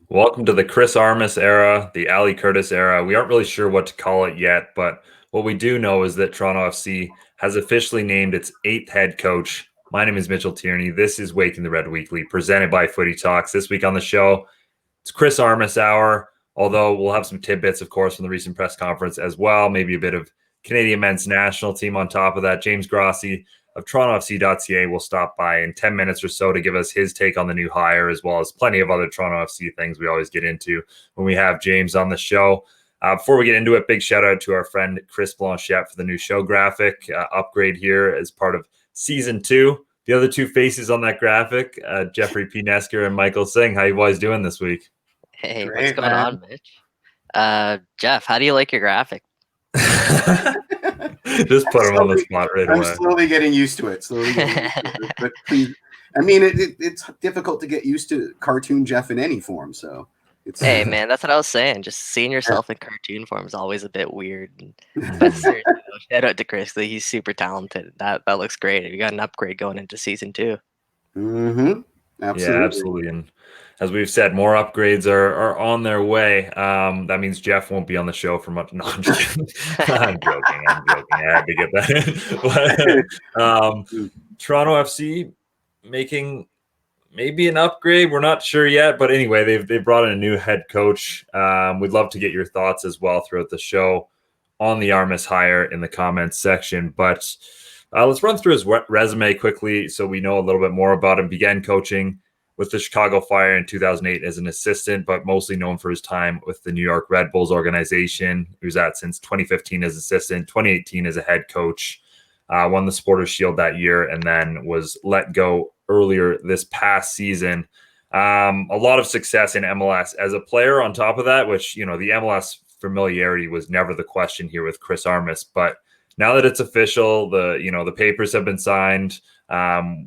Welcome to the Chris Armas era, the Ali Curtis era. We aren't really sure what to call it yet, but what we do know is that Toronto FC has officially named its 8th head coach. My name is Mitchell Tierney. This is Waking the Red Weekly, presented by Footy Talks. This week on the show, it's Chris Armas hour, although we'll have some tidbits, of course, from the recent press conference as well, maybe a bit of Canadian men's national team on top of that. James Grossi of TorontoFC.ca will stop by in 10 minutes or so to give us his take on the new hire, as well as plenty of other Toronto FC things we always get into when we have James on the show. Before we get into it, big shout out to our friend Chris Blanchette for the new show graphic upgrade here as part of season 2. The other two faces on that graphic, Jeffrey P. Nesker and Michael Singh. How you boys doing this week? Hey, Great, what's going man. on, Mitch? Jeff, how do you like your graphic? Just put him on the spot right I'm away. slowly getting used to it. But please, I mean, it's difficult to get used to cartoon Jeff in any form. So it's Hey, man, that's what I was saying. Just seeing yourself in cartoon form is always a bit weird. But seriously, though, shout out to Chris. He's super talented. That looks great. You got an upgrade going into season 2. Absolutely. Yeah, absolutely. And as we've said, more upgrades are on their way. That means Jeff won't be on the show for much. No, I'm just kidding. I'm joking. I had to get that in. But, Toronto FC making maybe an upgrade. We're not sure yet. But anyway, they've brought in a new head coach. We'd love to get your thoughts as well throughout the show on the Armas hire in the comments section. But let's run through his resume quickly so we know a little bit more about him. Began coaching with the Chicago Fire in 2008 as an assistant, but mostly known for his time with the New York Red Bulls organization. He was at since 2015 as assistant, 2018 as a head coach, won the Supporters' Shield that year, and then was let go earlier this past season. A lot of success in MLS as a player on top of that, which, the MLS familiarity was never the question here with Chris Armas, but now that it's official, the papers have been signed.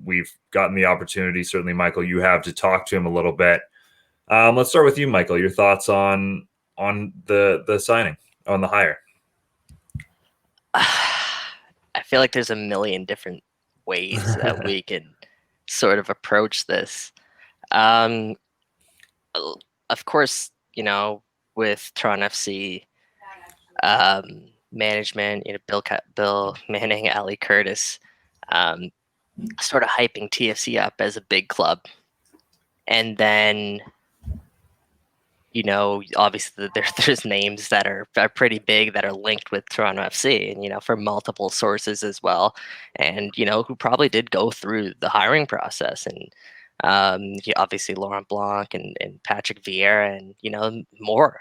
We've gotten the opportunity, certainly, Michael, you have, to talk to him a little bit. Let's start with you, Michael. Your thoughts on the signing, on the hire. I feel like there's a million different ways that we can sort of approach this. Of course, with Toronto FC, management, Bill Manning, Ali Curtis, sort of hyping TFC up as a big club, and then obviously there's names that are pretty big that are linked with Toronto FC, and for multiple sources as well, and who probably did go through the hiring process, and obviously Laurent Blanc and Patrick Vieira, and more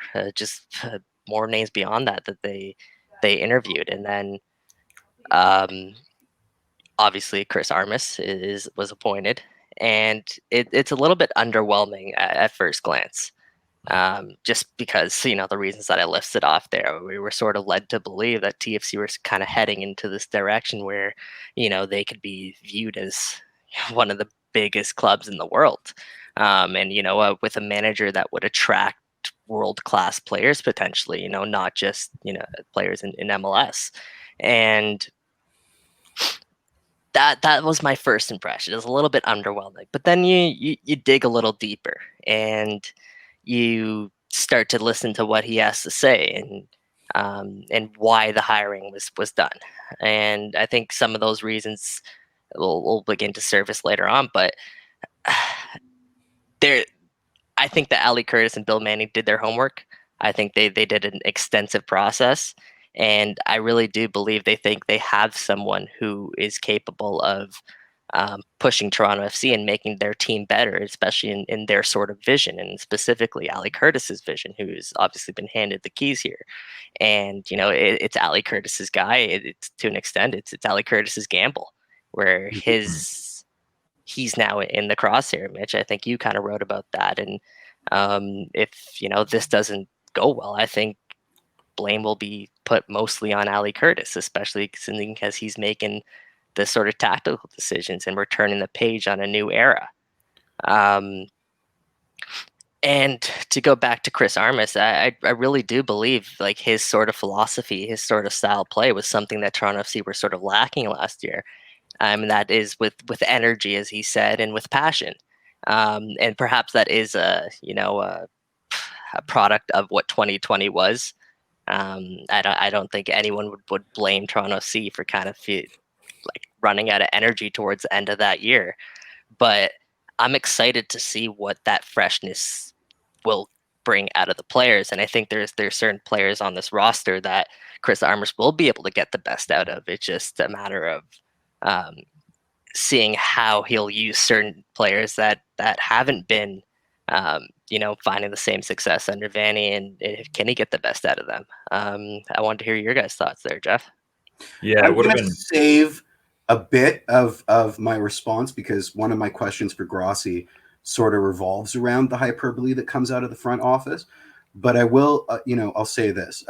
more names beyond that they interviewed. And then obviously Chris Armas was appointed, and it's a little bit underwhelming at first glance, just because the reasons that I listed off there. We were sort of led to believe that TFC was kind of heading into this direction where they could be viewed as one of the biggest clubs in the world, and with a manager that would attract world-class players potentially, not just players in MLS. And that was my first impression. It was a little bit underwhelming, but then you dig a little deeper and you start to listen to what he has to say, and why the hiring was done. And I think some of those reasons will begin to surface later on, but I think that Ali Curtis and Bill Manning did their homework. I think they did an extensive process, and I really do believe they think they have someone who is capable of pushing Toronto FC and making their team better, especially in their sort of vision, and specifically Ali Curtis's vision, who's obviously been handed the keys here. And it's Ali Curtis's guy. It's to an extent, it's Ali Curtis's gamble, where he's now in the crosshair. Mitch, I think you kind of wrote about that, and If this doesn't go well, I think blame will be put mostly on Ali Curtis, especially because he's making the sort of tactical decisions, and we're turning the page on a new era. Um, and to go back to Chris Armas, I really do believe like his sort of philosophy, his sort of style play was something that Toronto FC were sort of lacking last year. And that is with energy, as he said, and with passion. And perhaps that is a product of what 2020 was. I don't think anyone would blame Toronto FC for kind of like running out of energy towards the end of that year. But I'm excited to see what that freshness will bring out of the players, and I think there's certain players on this roster that Chris Armas will be able to get the best out of. It's just a matter of um, seeing how he'll use certain players that haven't been finding the same success under Vanny, and can he get the best out of them? I wanted to hear your guys' thoughts there, Jeff. Yeah, it I'm would going have to been. save a bit of my response because one of my questions for Grossi sort of revolves around the hyperbole that comes out of the front office. But I will, I'll say this.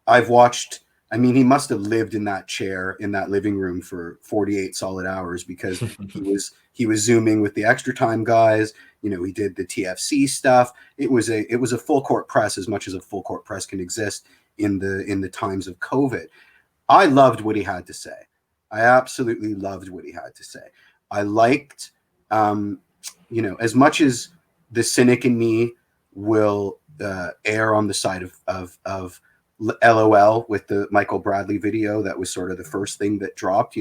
I've watched, I mean, he must have lived in that chair in that living room for 48 solid hours because he was zooming with the extra time guys. He did the TFC stuff. It was a full court press, as much as a full court press can exist in the times of COVID. I loved what he had to say. I absolutely loved what he had to say. I liked, as much as the cynic in me will err on the side of LOL with the Michael Bradley video. That was sort of the first thing that dropped.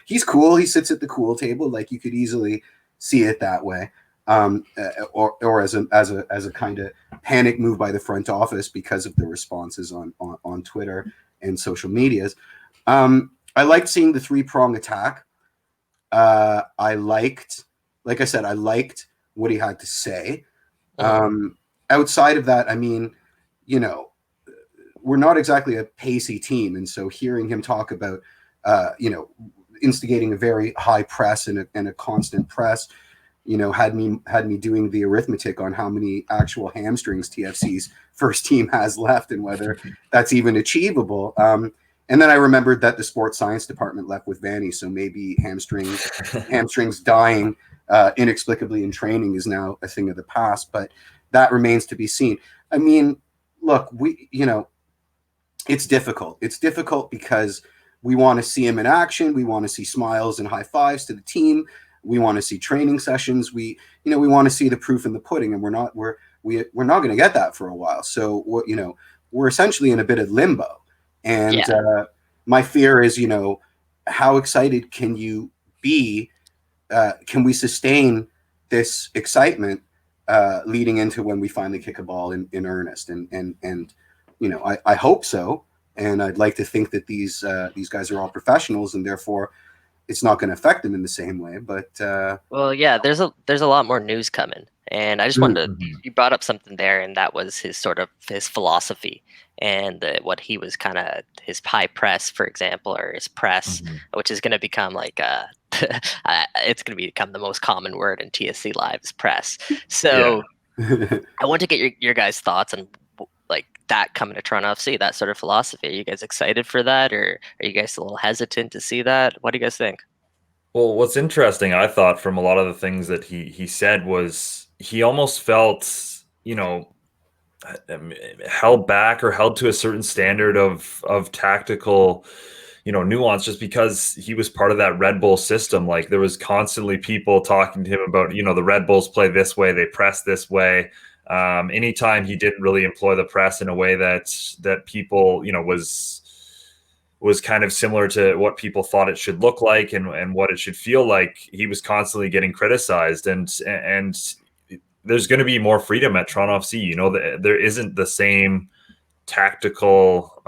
He's cool. He sits at the cool table. Like, you could easily see it that way, or as a kind of panic move by the front office because of the responses on Twitter and social medias. I liked seeing the 3-prong attack. I liked, like I said, I liked what he had to say. Outside of that, I mean, we're not exactly a pacey team. And so hearing him talk about, instigating a very high press and a constant press, had me doing the arithmetic on how many actual hamstrings TFC's first team has left and whether that's even achievable. And then I remembered that the sports science department left with Vanny, so maybe hamstrings dying inexplicably in training is now a thing of the past. But that remains to be seen. I mean, look, it's difficult. It's difficult because we want to see him in action. We want to see smiles and high fives to the team. We want to see training sessions. We want to see the proof in the pudding, and we're not going to get that for a while. So we're essentially in a bit of limbo. And my fear is, how excited can you be? Can we sustain this excitement leading into when we finally kick a ball in earnest? And I hope so. And I'd like to think that these guys are all professionals, and therefore it's not going to affect them in the same way. But well, yeah, there's a lot more news coming, and I just wanted to. You brought up something there, and that was his philosophy, and what he was kind of his high press, for example, or his press, which is going to become like it's going to become the most common word in TSC Live's press. So I want to get your guys' thoughts on like that coming to Toronto FC, that sort of philosophy. Are you guys excited for that, or are you guys a little hesitant to see that? What do you guys think? Well, what's interesting, I thought, from a lot of the things that he said was he almost felt, held back or held to a certain standard of tactical, nuance, just because he was part of that Red Bull system. Like, there was constantly people talking to him about, the Red Bulls play this way, they press this way. Anytime he didn't really employ the press in a way that people, was kind of similar to what people thought it should look like and what it should feel like, he was constantly getting criticized. And there's going to be more freedom at Toronto FC. There isn't the same tactical,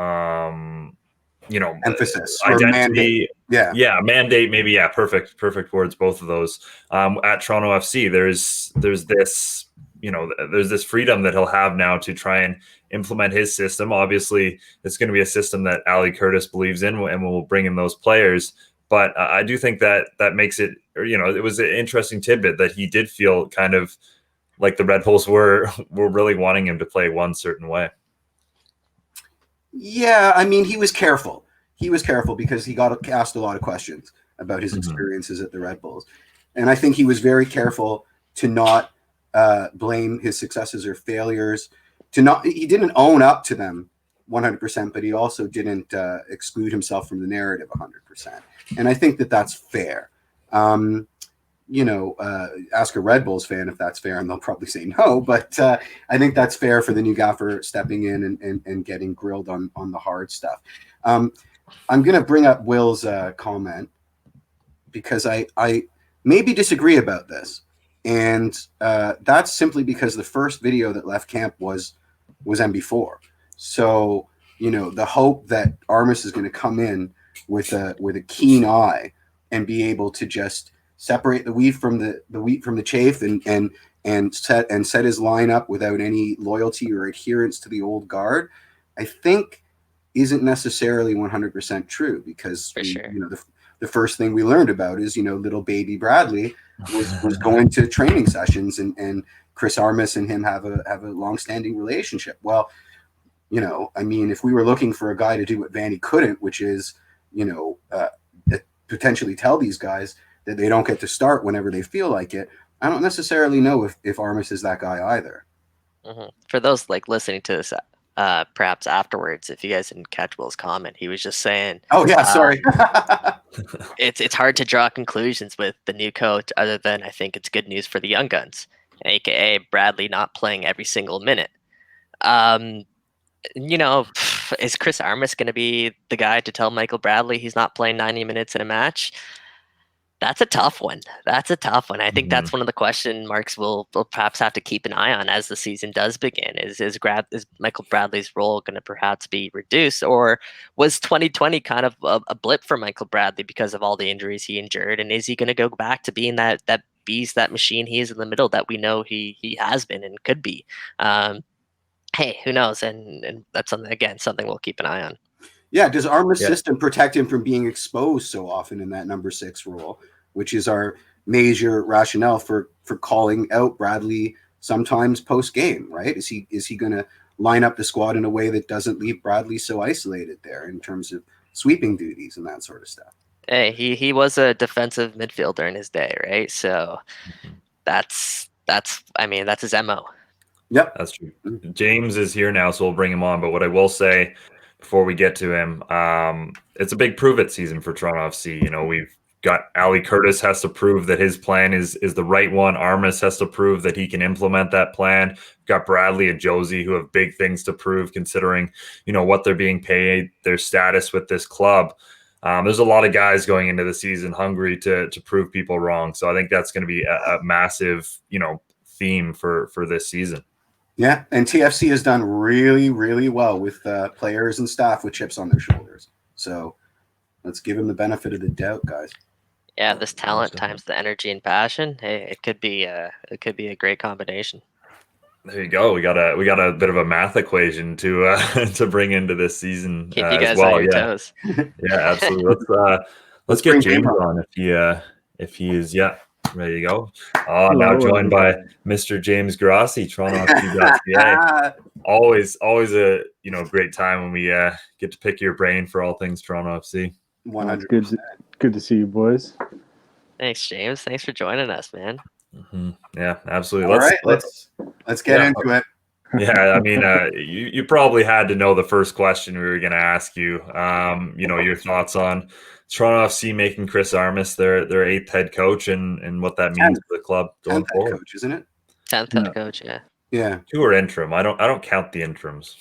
emphasis identity. Mandate. Mandate, maybe. Perfect words, both of those. At Toronto FC, there's this, there's this freedom that he'll have now to try and implement his system. Obviously, it's going to be a system that Ali Curtis believes in, and will bring in those players. But I do think that makes it, it was an interesting tidbit that he did feel kind of like the Red Bulls were really wanting him to play one certain way. Yeah, I mean, he was careful. He was careful because he got asked a lot of questions about his experiences at the Red Bulls. And I think he was very careful to not blame his successes or failures. He didn't own up to them 100%, but he also didn't exclude himself from the narrative 100%. And I think that that's fair. Ask a Red Bulls fan if that's fair, and they'll probably say no. But I think that's fair for the new gaffer stepping in and getting grilled on the hard stuff. I'm going to bring up Will's comment because I maybe disagree about this. And that's simply because the first video that left camp was MB4. So, the hope that Armas is going to come in with a keen eye and be able to just separate the wheat from the chaff and set his line up without any loyalty or adherence to the old guard, I think isn't necessarily 100% true, because the first thing we learned about is, little baby Bradley was going to training sessions, and Chris Armas and him have a long-standing relationship. Well, I mean, if we were looking for a guy to do what Vanny couldn't, which is, potentially tell these guys that they don't get to start whenever they feel like it, I don't necessarily know if Armas is that guy either. For those listening to this perhaps afterwards, if you guys didn't catch Will's comment, he was just saying, oh yeah, sorry. it's hard to draw conclusions with the new coach other than I think it's good news for the young guns, aka Bradley not playing every single minute. Is Chris Armas going to be the guy to tell Michael Bradley he's not playing 90 minutes in a match? That's a tough one. I think that's one of the question marks we'll perhaps have to keep an eye on as the season does begin. Is Michael Bradley's role going to perhaps be reduced, or was 2020 kind of a blip for Michael Bradley because of all the injuries he endured? And is he going to go back to being that beast, that machine he is in the middle that we know he has been and could be? Hey, who knows? And that's something we'll keep an eye on. Yeah, does Armas' system protect him from being exposed so often in that number 6 role, which is our major rationale for calling out Bradley sometimes post game, right? Is he going to line up the squad in a way that doesn't leave Bradley so isolated there in terms of sweeping duties and that sort of stuff? Hey, he was a defensive midfielder in his day, right? So that's his MO. Yep, that's true. James is here now, so we'll bring him on. But what I will say before we get to him, it's a big prove it season for Toronto FC. We've got Ali Curtis has to prove that his plan is the right one. Armas has to prove that he can implement that plan. We've got Bradley and Josie who have big things to prove, considering what they're being paid, their status with this club. There's a lot of guys going into the season hungry to prove people wrong. So I think that's going to be a massive theme for this season. Yeah, and TFC has done really, really well with players and staff with chips on their shoulders. So let's give him the benefit of the doubt, guys. Yeah, this talent times the energy and passion. Hey, it could be a great combination. There you go. We got a bit of a math equation to bring into this season. Keep you guys as well. on your toes. Yeah, absolutely. Let's get James on if he is ready to go. Now joined by Mr. James Grossi, TorontoFC.ca. Always a great time when we get to pick your brain for all things Toronto FC. 100%. Good to see you, boys. Thanks, James. Thanks for joining us, man. Yeah, absolutely. Let's get into it. Yeah, I mean, you probably had to know the first question we were going to ask you. Your thoughts on Toronto FC making Chris Armas their 8th head coach and what that means for the club going forward. Coach, isn't it? 10th head coach, yeah. Yeah. 2 are interim. I don't count the interims.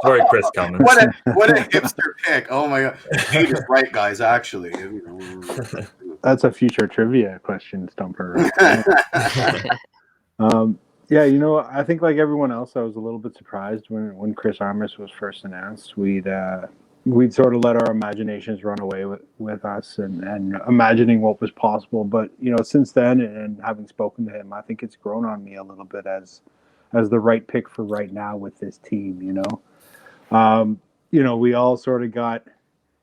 Sorry, Chris Cummins. What a hipster pick. Oh my god. He is right, guys, actually. That's a future trivia question, Stumper. Yeah, I think like everyone else, I was a little bit surprised when Chris Armas was first announced. We'd sort of let our imaginations run away with us and imagining what was possible. But since then, and having spoken to him, I think it's grown on me a little bit as the right pick for right now with this team. We all sort of got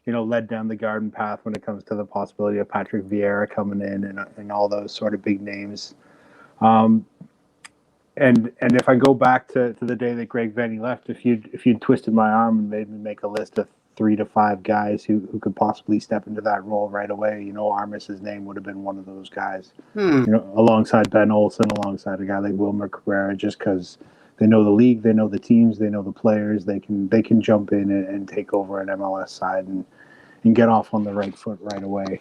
led down the garden path when it comes to the possibility of Patrick Vieira coming in and all those sort of big names. and if I go back to the day that Greg Vanney left, if you'd twisted my arm and made me make a list of 3 to 5 guys who could possibly step into that role right away, Armas's name would have been one of those guys. Alongside Ben Olsen, alongside a guy like Wilmer Cabrera, just because they know the league, they know the teams, they know the players, they can jump in and take over an MLS side and get off on the right foot right away.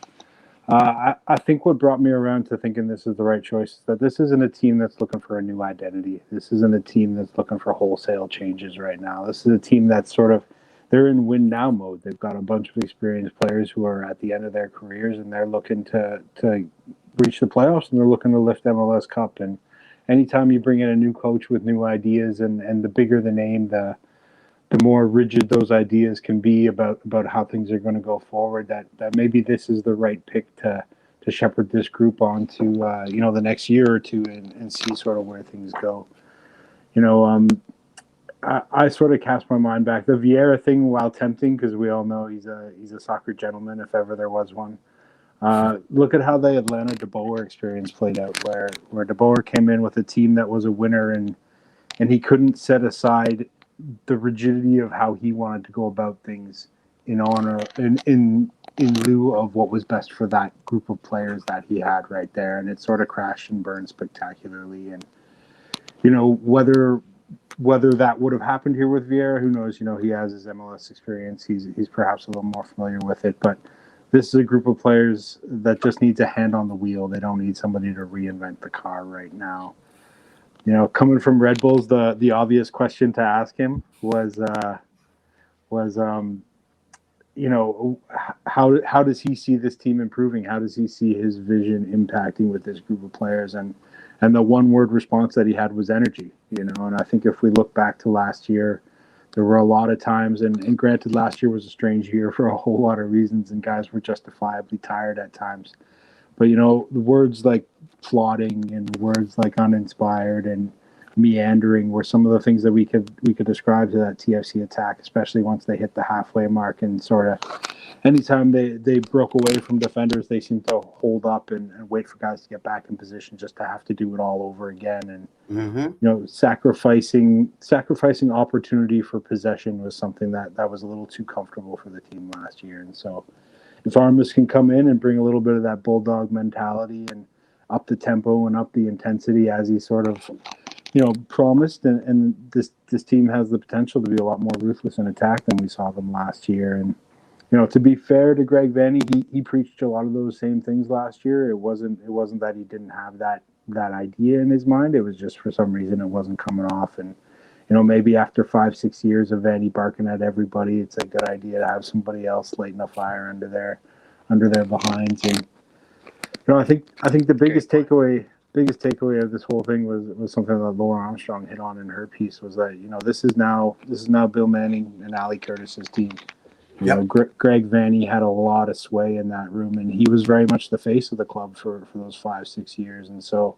I think what brought me around to thinking this is the right choice is that this isn't a team that's looking for a new identity. This isn't a team that's looking for wholesale changes right now. This is a team that's they're in win now mode. They've got a bunch of experienced players who are at the end of their careers, and they're looking to reach the playoffs, and they're looking to lift MLS Cup. And anytime you bring in a new coach with new ideas, and the bigger the name, the more rigid those ideas can be about how things are going to go forward, that maybe this is the right pick to shepherd this group on to the next year or two and see sort of where things go. I sort of cast my mind back. The Vieira thing, while tempting, because we all know he's a soccer gentleman if ever there was one. Look at how the Atlanta De Boer experience played out, where De Boer came in with a team that was a winner, and he couldn't set aside the rigidity of how he wanted to go about things in lieu of what was best for that group of players that he had right there, and it sort of crashed and burned spectacularly. And whether that would have happened here with Vieira, who knows? He has his MLS experience. He's perhaps a little more familiar with it, but this is a group of players that just needs a hand on the wheel. They don't need somebody to reinvent the car right now. Coming from Red Bulls, the obvious question to ask him was how does he see this team improving? How does he see his vision impacting with this group of players? And the one word response that he had was energy. And I think if we look back to last year, there were a lot of times, and granted, last year was a strange year for a whole lot of reasons, and guys were justifiably tired at times. But the words like plodding and words like uninspired and meandering were some of the things that we could describe to that TFC attack, especially once they hit the halfway mark, and sort of anytime they broke away from defenders, they seemed to hold up and wait for guys to get back in position just to have to do it all over again. And sacrificing opportunity for possession was something that was a little too comfortable for the team last year. And so if Armas can come in and bring a little bit of that bulldog mentality and up the tempo and up the intensity as he sort of promised, and this team has the potential to be a lot more ruthless in attack than we saw them last year. And to be fair to Greg Vanney, he preached a lot of those same things last year. It wasn't that he didn't have that idea in his mind. It was just for some reason it wasn't coming off. And maybe after 5-6 years of Vanney barking at everybody, it's a good idea to have somebody else lighting a fire under their behinds. And I think the biggest takeaway of this whole thing was something that Laura Armstrong hit on in her piece, was that this is now Bill Manning and Ali Curtis's team. Greg Vanney had a lot of sway in that room, and he was very much the face of the club for those 5-6 years. And so,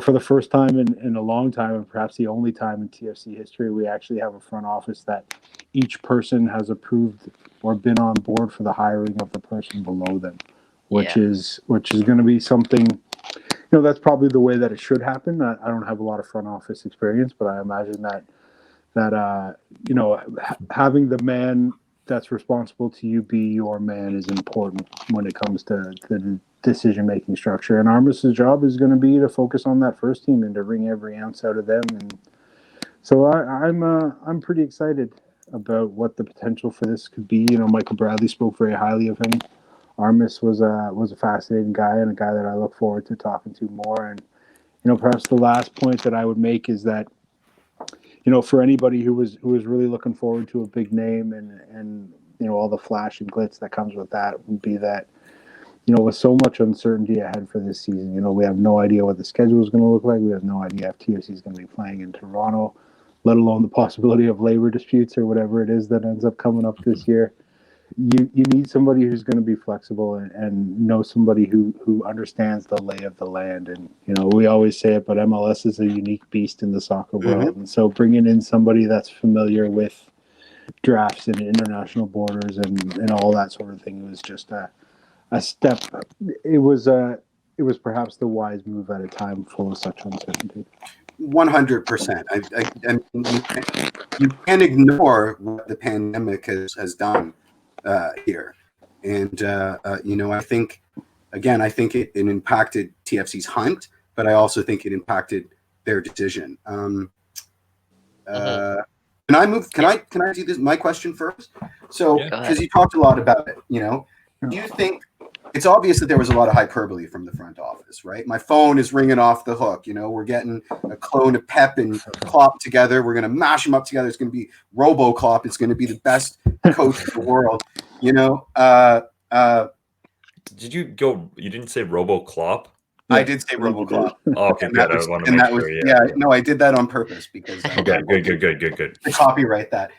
for the first time in a long time, and perhaps the only time in TFC history, we actually have a front office that each person has approved or been on board for the hiring of the person below them, which is going to be something. That's probably the way that it should happen. I don't have a lot of front office experience, but I imagine that having the man that's responsible to you be your man is important when it comes to the decision-making structure. And Armas's job is going to be to focus on that first team and to wring every ounce out of them. And so I'm pretty excited about what the potential for this could be. Michael Bradley spoke very highly of him. Armas was a fascinating guy, and a guy that I look forward to talking to more. And perhaps the last point that I would make is that for anybody who was really looking forward to a big name and all the flash and glitz that comes with that, would be that with so much uncertainty ahead for this season, we have no idea what the schedule is going to look like. We have no idea if TFC is going to be playing in Toronto, let alone the possibility of labor disputes or whatever it is that ends up coming up this year. You need somebody who's going to be flexible and know somebody who understands the lay of the land. And, we always say it, but MLS is a unique beast in the soccer world. And so bringing in somebody that's familiar with drafts and international borders and all that sort of thing was just a step. It was it was perhaps the wise move at a time full of such uncertainty. 100%. I mean, you can't ignore what the pandemic has done here. And, I think, again, I think it impacted TFC's hunt, but I also think it impacted their decision. Can I move? Can I do this? My question first. So, because you talked a lot about it, do you think it's obvious that there was a lot of hyperbole from the front office, right? My phone is ringing off the hook. We're getting a clone of Pep and Klopp together. We're going to mash them up together. It's going to be Robo Klopp. It's going to be the best coach in the world. Did you go? You didn't say Robo Klopp? I did say Robo Klopp. Oh, okay, good. I want to make sure. Yeah, no, I did that on purpose because. Okay, good. To copyright that.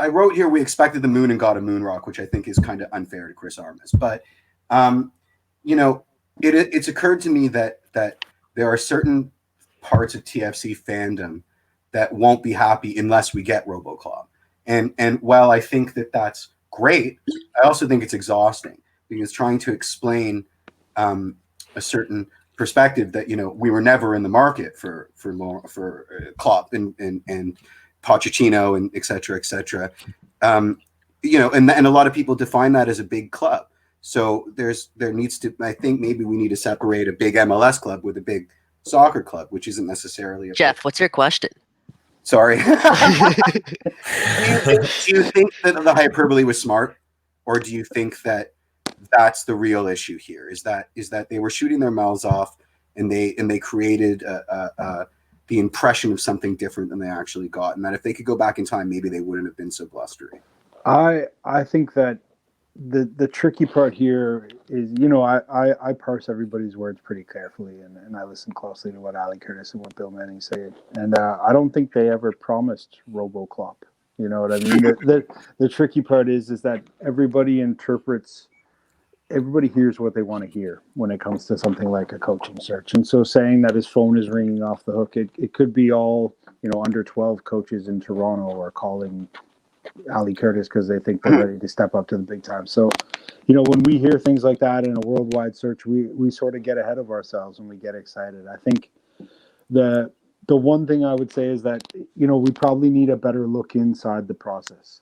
I wrote here we expected the moon and got a moon rock, which I think is kind of unfair to Chris Armas. But it's occurred to me that there are certain parts of TFC fandom that won't be happy unless we get RoboClub. And while I think that that's great, I also think it's exhausting because trying to explain a certain perspective that we were never in the market for Klopp and Pochettino and et cetera, and a lot of people define that as a big club. So there needs to, I think maybe we need to separate a big MLS club with a big soccer club, which isn't necessarily Jeff, what's your question? Sorry. Do you think that the hyperbole was smart, or do you think that that's the real issue here? Is that they were shooting their mouths off and they created the impression of something different than they actually got, and that if they could go back in time, maybe they wouldn't have been so blustery? I think that the tricky part here is, I parse everybody's words pretty carefully, and I listen closely to what Ali Curtis and what Bill Manning said, and I don't think they ever promised RoboClop. You know what I mean? The tricky part is that everybody hears what they want to hear when it comes to something like a coaching search. And so saying that his phone is ringing off the hook, it could be all, under 12 coaches in Toronto are calling Ali Curtis because they think they're ready to step up to the big time. So, when we hear things like that in a worldwide search, we sort of get ahead of ourselves and we get excited. I think the one thing I would say is that, we probably need a better look inside the process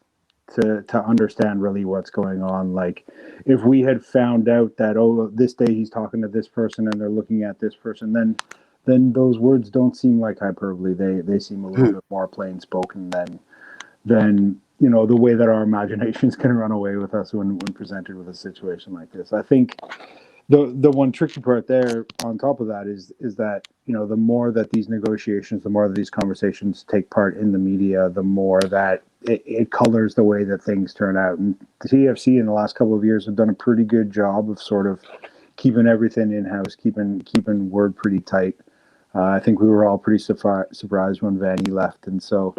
to understand really what's going on. Like, if we had found out that, this day he's talking to this person and they're looking at this person, then those words don't seem like hyperbole. They seem a little bit more plain spoken than the way that our imaginations can run away with us when presented with a situation like this. I think the one tricky part there on top of that is that, the more that these negotiations, the more that these conversations take part in the media, the more that it colors the way that things turn out. And the TFC in the last couple of years have done a pretty good job of sort of keeping everything in-house, keeping word pretty tight. I think we were all pretty surprised when Vanny left. And so,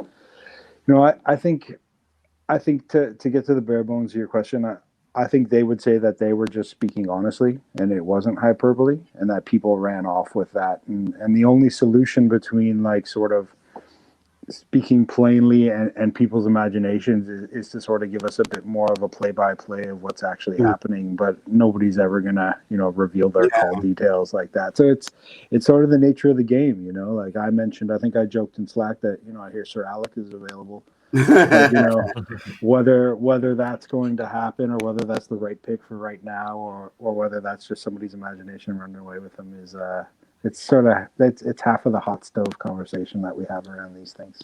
I think to get to the bare bones of your question, I think they would say that they were just speaking honestly and it wasn't hyperbole, and that people ran off with that. And the only solution between like sort of speaking plainly and people's imaginations is to sort of give us a bit more of a play-by-play of what's actually happening, but nobody's ever gonna reveal their call details like that. So it's sort of the nature of the game. Like I mentioned, I think I joked in Slack that I hear Sir Alec is available. But, whether that's going to happen or whether that's the right pick for right now, or whether that's just somebody's imagination running away with them, is it's half of the hot stove conversation that we have around these things.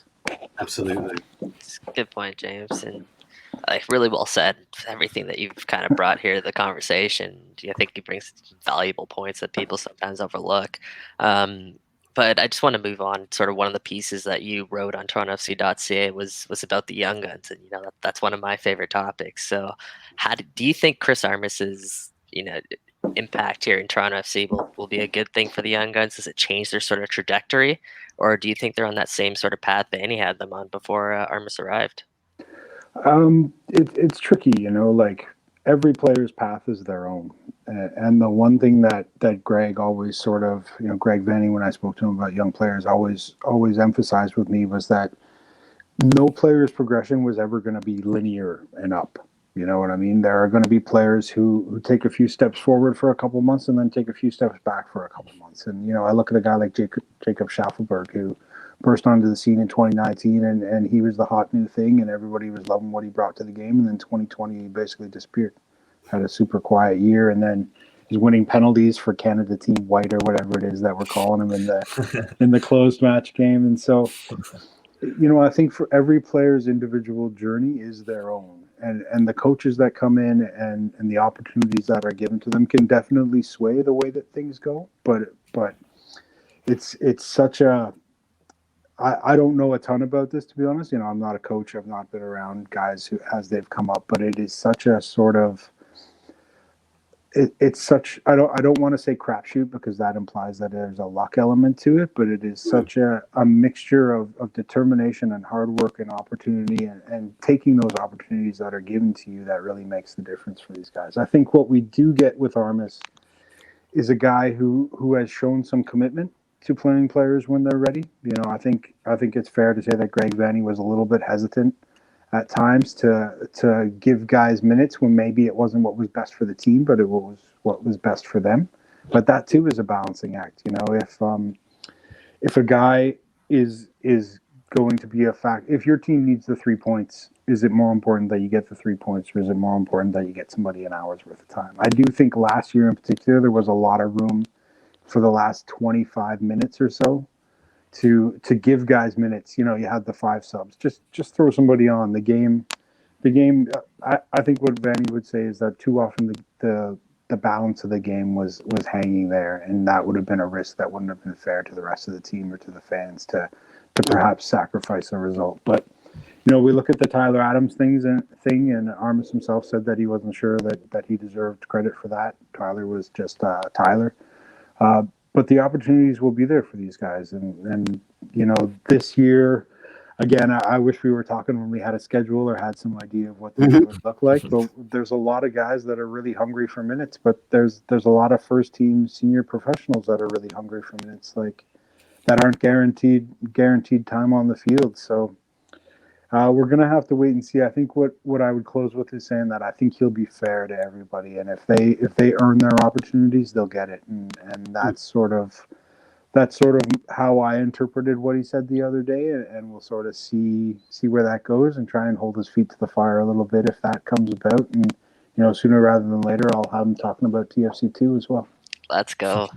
Absolutely. It's a good point, James, and really well said. Everything that you've kind of brought here to the conversation, I think it brings valuable points that people sometimes overlook. But I just want to move on. Sort of one of the pieces that you wrote on TorontoFC.ca was about the young guns, and that's one of my favorite topics. So, do you think Chris Armas's impact here in Toronto FC will be a good thing for the young guns? Does it change their sort of trajectory, or do you think they're on that same sort of path Vanny had them on before Armas arrived? It's tricky, like every player's path is their own. And the one thing that Greg always sort of, Greg Vanny, when I spoke to him about young players, always emphasized with me was that no player's progression was ever going to be linear and up. You know what I mean? There are going to be players who take a few steps forward for a couple months and then take a few steps back for a couple months. And, I look at a guy like Jacob Schaffelberg, who burst onto the scene in 2019, and he was the hot new thing, and everybody was loving what he brought to the game. And then 2020, he basically disappeared. Had a super quiet year, and then he's winning penalties for Canada Team White or whatever it is that we're calling him in the closed match game. And so, I think for every player's individual journey is their own. And the coaches that come in and the opportunities that are given to them can definitely sway the way that things go. But it's such a I don't know a ton about this, to be honest. I'm not a coach. I've not been around guys who as they've come up, but it is such a sort of it's such I don't want to say crapshoot because that implies that there's a luck element to it, but it is such a mixture of determination and hard work and opportunity and taking those opportunities that are given to you that really makes the difference for these guys. I think what we do get with Armas is a guy who has shown some commitment to playing players when they're ready. I think it's fair to say that Greg Vanney was a little bit hesitant at times to give guys minutes when maybe it wasn't what was best for the team, but it was what was best for them. But that too is a balancing act. If a guy is going to be a fact, if your team needs the 3 points, is it more important that you get the 3 points, or is it more important that you get somebody an hour's worth of time? I do think last year in particular there was a lot of room for the last 25 minutes or so to give guys minutes. You had the 5 subs. Just throw somebody on the game. I think what Vanny would say is that too often the balance of the game was hanging there, and that would have been a risk that wouldn't have been fair to the rest of the team or to the fans to perhaps sacrifice a result. But we look at the Tyler Adams thing, and Armas himself said that he wasn't sure that he deserved credit for that. Tyler was just Tyler. But the opportunities will be there for these guys. And this year, again, I wish we were talking when we had a schedule or had some idea of what things would look like. But there's a lot of guys that are really hungry for minutes. But there's a lot of first-team senior professionals that are really hungry for minutes, like that aren't guaranteed time on the field. So we're going to have to wait and see. I think what I would close with is saying that I think he'll be fair to everybody, and if they earn their opportunities, they'll get it. And that's sort of how I interpreted what he said the other day, and we'll sort of see where that goes and try and hold his feet to the fire a little bit if that comes about. And sooner rather than later, I'll have him talking about TFC2 as well. Let's go.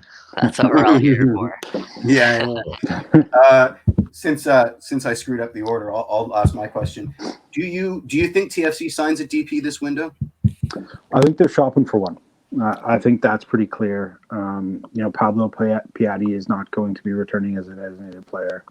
That's what we're all here for. Yeah. Since I screwed up the order, I'll ask my question. Do you think TFC signs a DP this window? I think they're shopping for one. I think that's pretty clear. Pablo Piatti is not going to be returning as a designated player.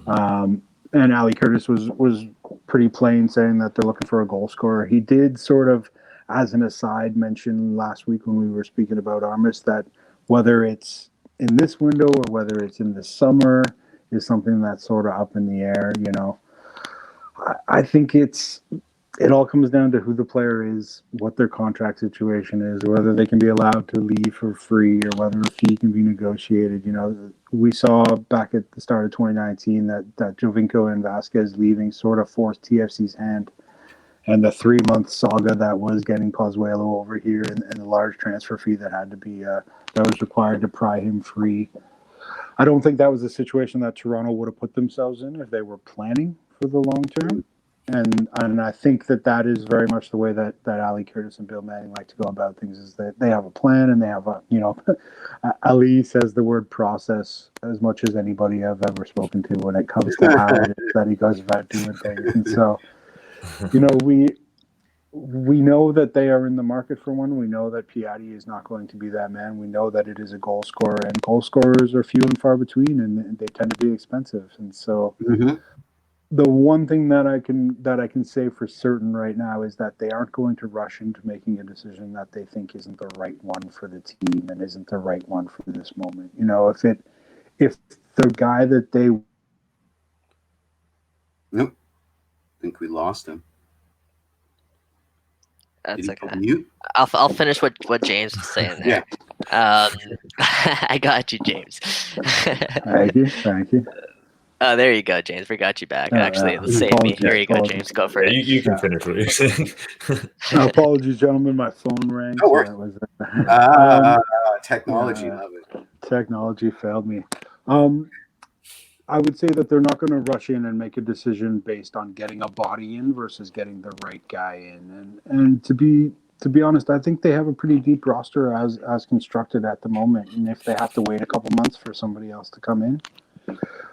And Ali Curtis was pretty plain saying that they're looking for a goal scorer. He did sort of, as an aside, mention last week when we were speaking about Armas that whether it's in this window or whether it's in the summer is something that's sort of up in the air. I think it all comes down to who the player is, what their contract situation is, whether they can be allowed to leave for free or whether a fee can be negotiated. We saw back at the start of 2019 that Jovinko and Vasquez leaving sort of forced TFC's hand, and the 3-month saga that was getting Pozuelo over here and the large transfer fee that had to be that was required to pry him free. I don't think that was a situation that Toronto would have put themselves in if they were planning for the long term. And I think that is very much the way that Ali Curtis and Bill Manning like to go about things, is that they have a plan and they have Ali says the word process as much as anybody I've ever spoken to when it comes to how it is that he goes about doing things. And so, we know that they are in the market for one. We know that Piatti is not going to be that man. We know that it is a goal scorer, and goal scorers are few and far between, and they tend to be expensive. And so, the one thing that I can say for certain right now is that they aren't going to rush into making a decision that they think isn't the right one for the team and isn't the right one for this moment. If the guy that they Nope, I think we lost him. That's okay. I'll finish what James was saying there. Yeah. I got you, James. Thank you. Oh, there you go, James. We got you back. Actually, it'll save me. Here you go, James. Go for Yeah, it. you can finish what you're saying. Apologies, gentlemen. My phone rang. Don't worry. So it was, Technology, yeah. love it. Technology failed me. I would say that they're not going to rush in and make a decision based on getting a body in versus getting the right guy in. And to be honest, I think they have a pretty deep roster as constructed at the moment. And if they have to wait a couple months for somebody else to come in,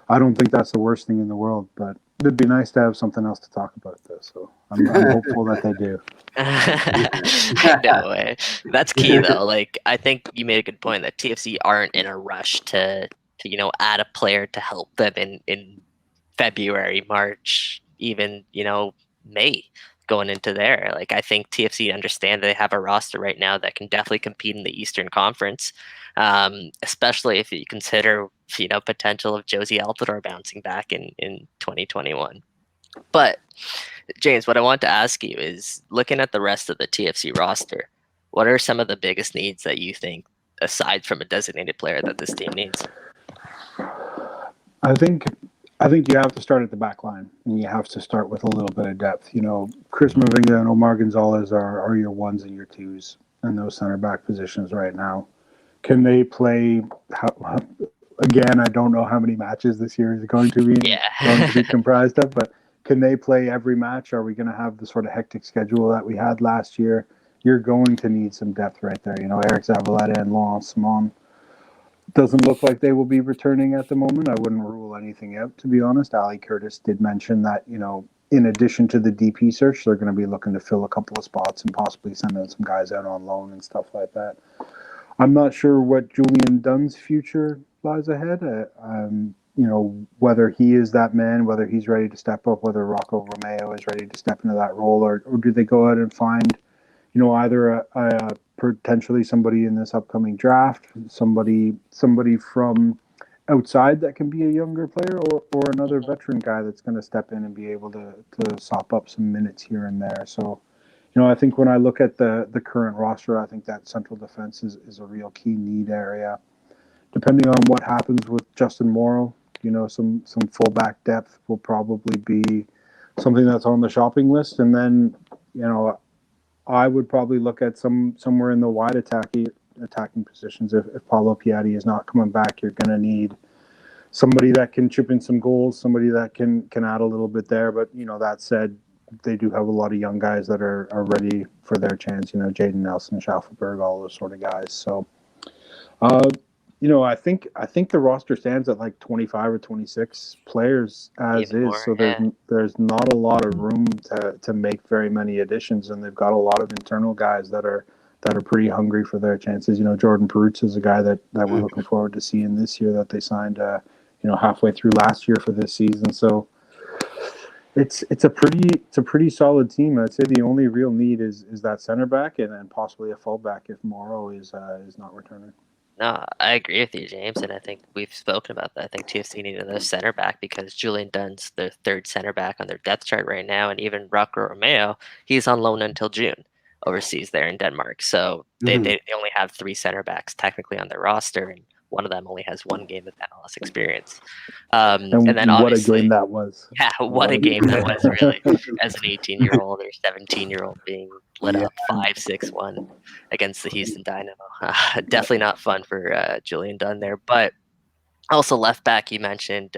I don't think that's the worst thing in the world. But it'd be nice to have something else to talk about this. So I'm hopeful that they do. No way. That's key though. Like I think you made a good point that TFC aren't in a rush to add a player to help them in February, March, even May going into there. Like I think TFC understand they have a roster right now that can definitely compete in the Eastern Conference, especially if you consider potential of Josie Altidore bouncing back in 2021. But James, what I want to ask you is looking at the rest of the TFC roster, what are some of the biggest needs that you think, aside from a designated player, that this team needs? I think you have to start at the back line, and you have to start with a little bit of depth. Chris Mavinga and Omar Gonzalez are your ones and your twos in those center back positions right now. Can they play? Again, I don't know how many matches this year is going to be comprised of, but can they play every match? Are we going to have the sort of hectic schedule that we had last year? You're going to need some depth right there. Eric Zavaleta and Laurent Simon doesn't look like they will be returning at the moment. I wouldn't rule anything out, to be honest. Ali Curtis did mention that, in addition to the DP search, they're going to be looking to fill a couple of spots and possibly send in some guys out on loan and stuff like that. I'm not sure what Julian Dunn's future lies ahead. Whether he is that man, whether he's ready to step up, whether Rocco Romeo is ready to step into that role, or do they go out and find, either a potentially somebody in this upcoming draft, somebody from outside that can be a younger player, or another veteran guy that's going to step in and be able to sop up some minutes here and there. So, I think when I look at the current roster, I think that central defense is a real key need area. Depending on what happens with Justin Morrow, some fullback depth will probably be something that's on the shopping list. And then, I would probably look at somewhere in the wide attacking positions. If Paulo Piatti is not coming back, you're going to need somebody that can chip in some goals, somebody that can add a little bit there. But that said, they do have a lot of young guys that are ready for their chance. Jaden Nelson, Schaufelberg, all those sort of guys. So, I think the roster stands at like 25 or 26 players as Even is. more, So there's not a lot of room to make very many additions, and they've got a lot of internal guys that are pretty hungry for their chances. Jordan Perutz is a guy that we're looking forward to seeing this year, that they signed halfway through last year for this season. So it's a pretty solid team. I'd say the only real need is that center back and then possibly a fullback if Morrow is not returning. No, I agree with you, James, and I think we've spoken about that. I think TFC needed another center back because Julian Dunn's their third center back on their depth chart right now, and even Rocco Romeo, he's on loan until June overseas there in Denmark. So they only have three center backs technically on their roster, and one of them only has one game of MLS experience. And then what a obviously, game that was! yeah, what a game that was, really, as an 18-year-old or 17-year-old being lit up 5-6-1 against the Houston Dynamo. Definitely not fun for Julian Dunn there. But also left back, you mentioned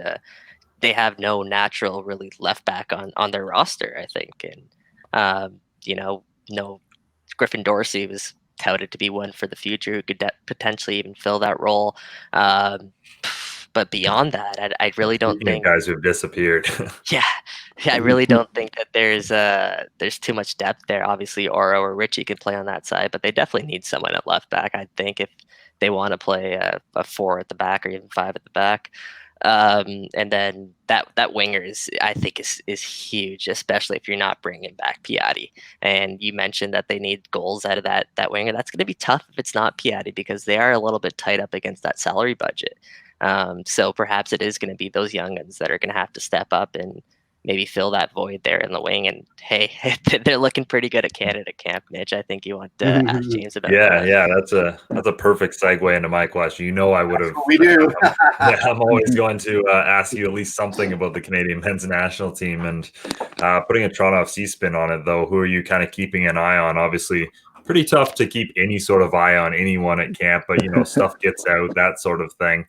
they have no natural really left back on their roster, I think. And, no, Griffin Dorsey was touted to be one for the future who could potentially even fill that role. But beyond that, I really don't think guys who've disappeared. Yeah, I really don't think that there's too much depth there. Obviously, Oro or Richie can play on that side, but they definitely need someone at left back. I think if they want to play a four at the back or even five at the back, and then that winger I think is huge, especially if you're not bringing back Piatti. And you mentioned that they need goals out of that winger. That's going to be tough if it's not Piatti because they are a little bit tight up against that salary budget. So perhaps it is going to be those young guns that are going to have to step up and maybe fill that void there in the wing. And hey, they're looking pretty good at Canada camp, Mitch. I think you want to ask James about that. Yeah, that's a perfect segue into my question. You know, I would have. We do. I'm always going to ask you at least something about the Canadian men's national team, and putting a Toronto FC spin on it, though. Who are you kind of keeping an eye on? Obviously, pretty tough to keep any sort of eye on anyone at camp, but stuff gets out, that sort of thing.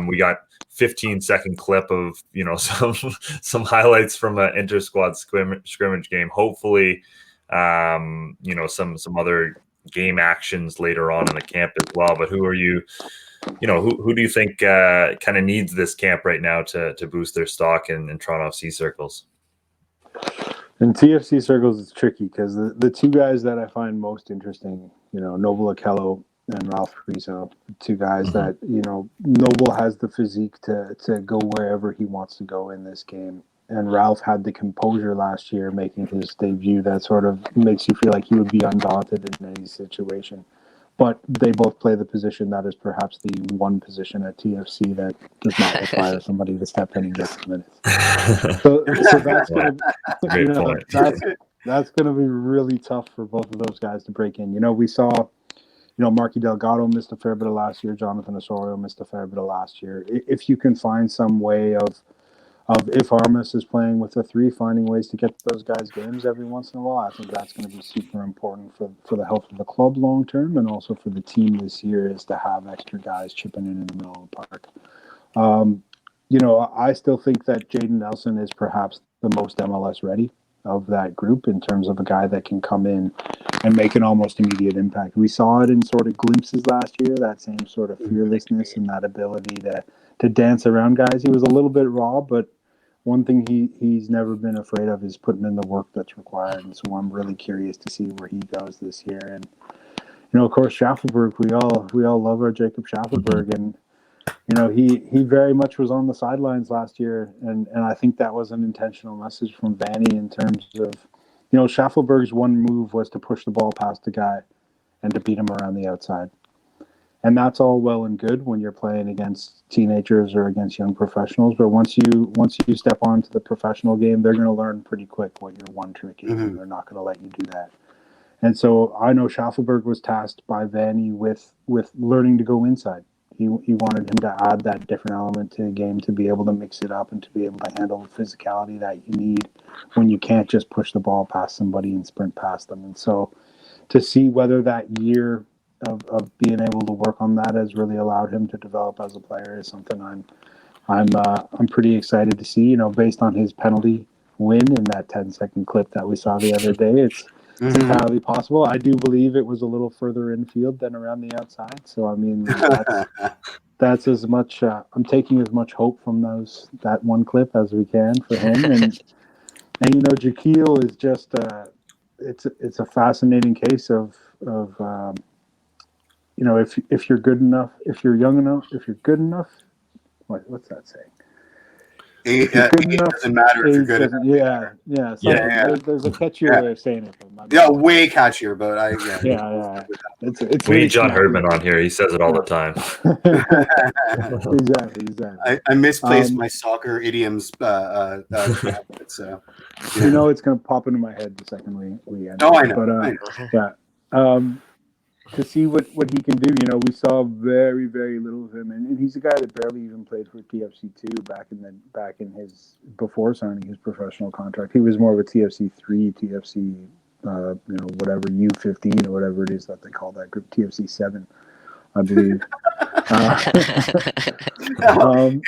We got 15-second clip of some highlights from an inter-squad scrimmage game. Hopefully, some other game actions later on in the camp as well. But who are you? Who do you think kind of needs this camp right now to boost their stock in Toronto FC circles? In TFC circles, it's tricky because the two guys that I find most interesting, Noble Okello and Ralph Rizzo, two guys that, Noble has the physique to go wherever he wants to go in this game. And Ralph had the composure last year making his debut that sort of makes you feel like he would be undaunted in any situation. But they both play the position that is perhaps the one position at TFC that does not require somebody to step in and get some minutes. So that's that's going to be really tough for both of those guys to break in. We saw, Marky Delgado missed a fair bit of last year. Jonathan Osorio missed a fair bit of last year. If you can find some way of if Armas is playing with a 3, finding ways to get those guys games every once in a while, I think that's going to be super important for the health of the club long term, and also for the team this year, is to have extra guys chipping in the middle of the park. I still think that Jaden Nelson is perhaps the most MLS ready of that group in terms of a guy that can come in and make an almost immediate impact. We saw it in sort of glimpses last year, that same sort of fearlessness and that ability to dance around guys. He was a little bit raw, but one thing he's never been afraid of is putting in the work that's required. And so I'm really curious to see where he goes this year. And, of course, Schaffelberg, we all love our Jacob Schaffelberg. And, he very much was on the sidelines last year. And I think that was an intentional message from Vanny in terms of, Schaffelberg's one move was to push the ball past the guy and to beat him around the outside. And that's all well and good when you're playing against teenagers or against young professionals. But once you step onto the professional game, they're going to learn pretty quick what your one trick is, and they're not going to let you do that. And so I know Schaffelberg was tasked by Vanny with learning to go inside. He wanted him to add that different element to the game, to be able to mix it up and to be able to handle the physicality that you need when you can't just push the ball past somebody and sprint past them. And so to see whether that year of being able to work on that has really allowed him to develop as a player is something I'm pretty excited to see. Based on his penalty win in that 10-second clip that we saw the other day, it's entirely possible. I do believe it was a little further infield than around the outside. So I mean, that's as much. I'm taking as much hope from that one clip as we can for him. And Jaquil is just it's a fascinating case of if you're good enough, if you're young enough, if you're good enough, what's that saying? Age doesn't matter if you're good enough. Yeah. There's a catchier way of saying it. Way catchier, but It's we really need John snappy. Herdman on here. He says it all the time. Exactly. I misplaced my soccer idioms. So it's going to pop into my head the second we end. Oh, I know. But yeah. To see what he can do, we saw very, very little of him, and he's a guy that barely even played for TFC 2 back in his before signing his professional contract. He was more of a TFC 3, TFC whatever U15 or whatever it is that they call that group, TFC 7, I believe.